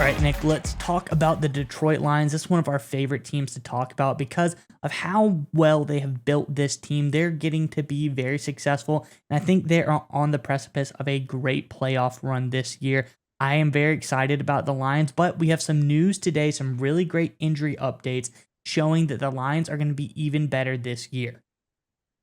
All right, Nick, let's talk about the Detroit Lions. This is one of our favorite teams to talk about because of how well they have built this team. They're getting to be very successful, and I think they are on the precipice of a great playoff run this year. I am very excited about the Lions, but we have some news today, some really great injury updates showing that the Lions are going to be even better this year.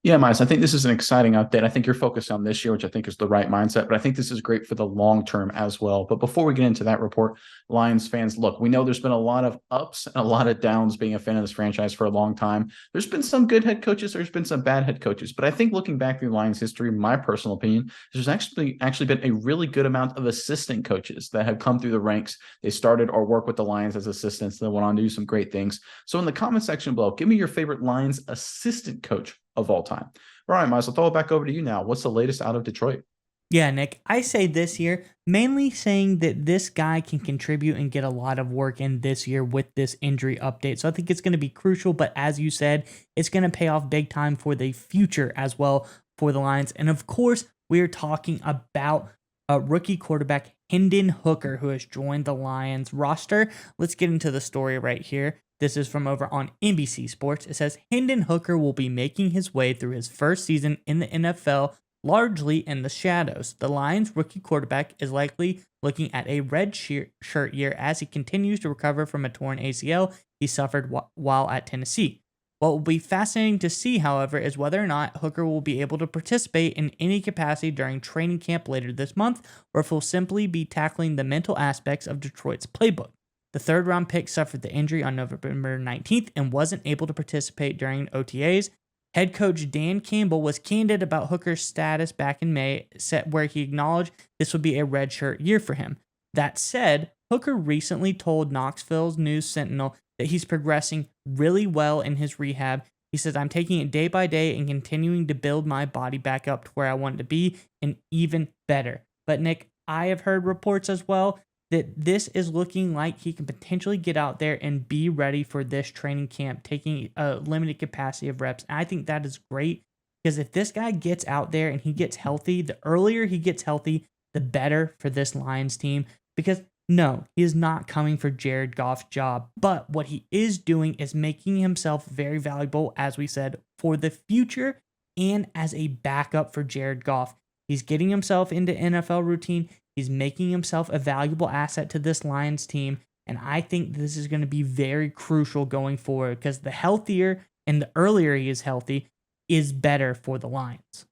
Yeah, Miles, I think this is an exciting update. I think you're focused on this year, which I think is the right mindset, but I think this is great for the long term as well. But before we get into that report, Lions fans, look, we know there's been a lot of ups and a lot of downs being a fan of this franchise for a long time. There's been some good head coaches, there's been some bad head coaches, but I think looking back through Lions history, my personal opinion, there's actually been a really good amount of assistant coaches that have come through the ranks. They started or worked with the Lions as assistants, then went on to do some great things. So in the comment section below, give me your favorite Lions assistant coach of all time. All right, Miles, I'll throw it back over to you now. What's the latest out of Detroit? Yeah, Nick, I say this year, mainly saying that this guy can contribute and get a lot of work in this year with this injury update. So I think it's going to be crucial, but as you said, it's going to pay off big time for the future as well for the Lions. And of course, we're talking about a rookie quarterback, Hendon Hooker, who has joined the Lions roster. Let's get into the story right here. This is from over on NBC Sports. It says Hendon Hooker will be making his way through his first season in the NFL largely in the shadows. The Lions' rookie quarterback is likely looking at a red shirt year as he continues to recover from a torn ACL he suffered while at Tennessee. What will be fascinating to see, however, is whether or not Hooker will be able to participate in any capacity during training camp later this month, or if he'll simply be tackling the mental aspects of Detroit's playbook. The third-round pick suffered the injury on November 19th and wasn't able to participate during OTAs. Head coach Dan Campbell was candid about Hooker's status back in May, where he acknowledged this would be a redshirt year for him. That said, Hooker recently told Knoxville's News Sentinel that he's progressing really well in his rehab. He says, "I'm taking it day by day and continuing to build my body back up to where I want it to be and even better." But Nick, I have heard reports as well that this is looking like he can potentially get out there and be ready for this training camp, taking a limited capacity of reps. And I think that is great because if this guy gets out there and he gets healthy, the earlier he gets healthy, the better for this Lions team. Because no, he is not coming for Jared Goff's job, but what he is doing is making himself very valuable, as we said, for the future and as a backup for Jared Goff. He's getting himself into NFL routine. He's making himself a valuable asset to this Lions team, and I think this is going to be very crucial going forward because the healthier and the earlier he is healthy is better for the Lions.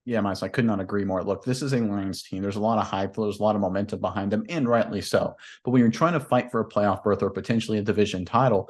Yeah, Miles, I could not agree more. Look, this is a Lions team. There's a lot of hype, there's a lot of momentum behind them, and rightly so. But when you're trying to fight for a playoff berth or potentially a division title,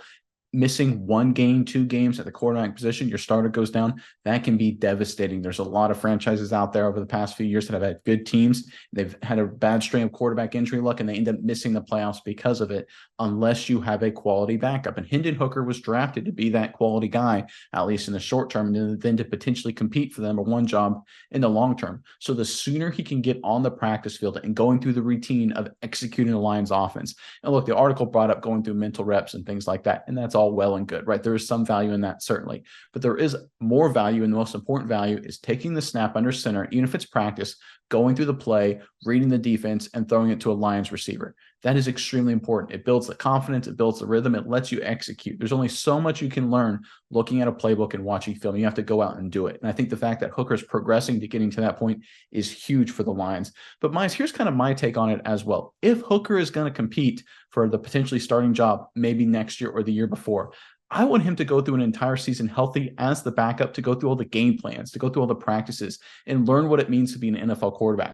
missing one game, two games at the quarterback position, your starter goes down, that can be devastating. There's a lot of franchises out there over the past few years that have had good teams. They've had a bad string of quarterback injury luck, and they end up missing the playoffs because of it, unless you have a quality backup. And Hendon Hooker was drafted to be that quality guy, at least in the short term, and then to potentially compete for the number one job in the long term. So the sooner he can get on the practice field and going through the routine of executing the Lions offense. And look, the article brought up going through mental reps and things like that, and that's all well and good, right? There is some value in that, certainly. But there is more value, and the most important value is taking the snap under center, even if it's practice, going through the play, reading the defense, and throwing it to a Lions receiver. That is extremely important. It builds the confidence, it builds the rhythm, it lets you execute. There's only so much you can learn looking at a playbook and watching film. You have to go out and do it. And I think the fact that Hooker's progressing to getting to that point is huge for the Lions. But Miles, here's kind of my take on it as well. If Hooker is going to compete for the potentially starting job, maybe next year or the year before, I want him to go through an entire season healthy as the backup, to go through all the game plans, to go through all the practices and learn what it means to be an NFL quarterback.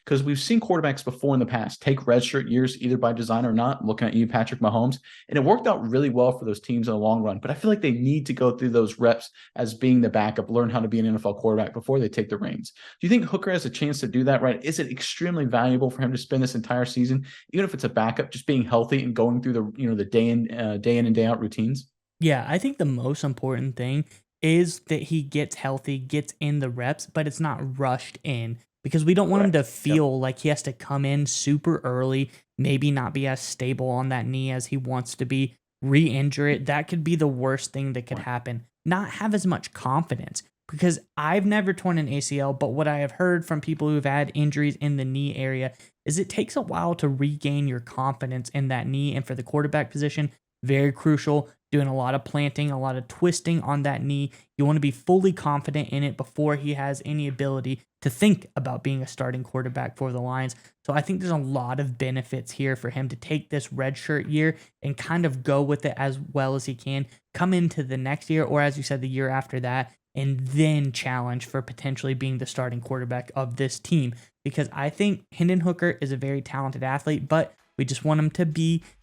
Because we've seen quarterbacks before in the past take redshirt years, either by design or not. I'm looking at you, Patrick Mahomes, and it worked out really well for those teams in the long run. But I feel like they need to go through those reps as being the backup, learn how to be an NFL quarterback before they take the reins. Do you think Hooker has a chance to do that, right? Is it extremely valuable for him to spend this entire season, even if it's a backup, just being healthy and going through the day in and day out routines? Yeah, I think the most important thing is that he gets healthy, gets in the reps, but it's not rushed in because we don't want him Correct. to Yep. feel like he has to come in super early, maybe not be as stable on that knee as he wants to be, re-injure it. That could be the worst thing that could Point. happen. Not have as much confidence because I've never torn an ACL, but what I have heard from people who've had injuries in the knee area is it takes a while to regain your confidence in that knee. And for the quarterback position, very crucial, doing a lot of planting, a lot of twisting on that knee. You want to be fully confident in it before he has any ability to think about being a starting quarterback for the Lions. So I think there's a lot of benefits here for him to take this redshirt year and kind of go with it as well as he can, come into the next year, or as you said, the year after that, and then challenge for potentially being the starting quarterback of this team. Because I think Hendon Hooker is a very talented athlete, but we just want him to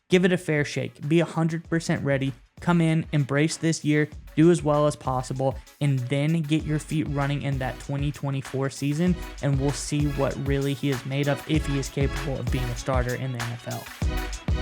give it a fair shake, be 100% ready, come in, embrace this year, do as well as possible, and then get your feet running in that 2024 season, and we'll see what really he is made of if he is capable of being a starter in the NFL.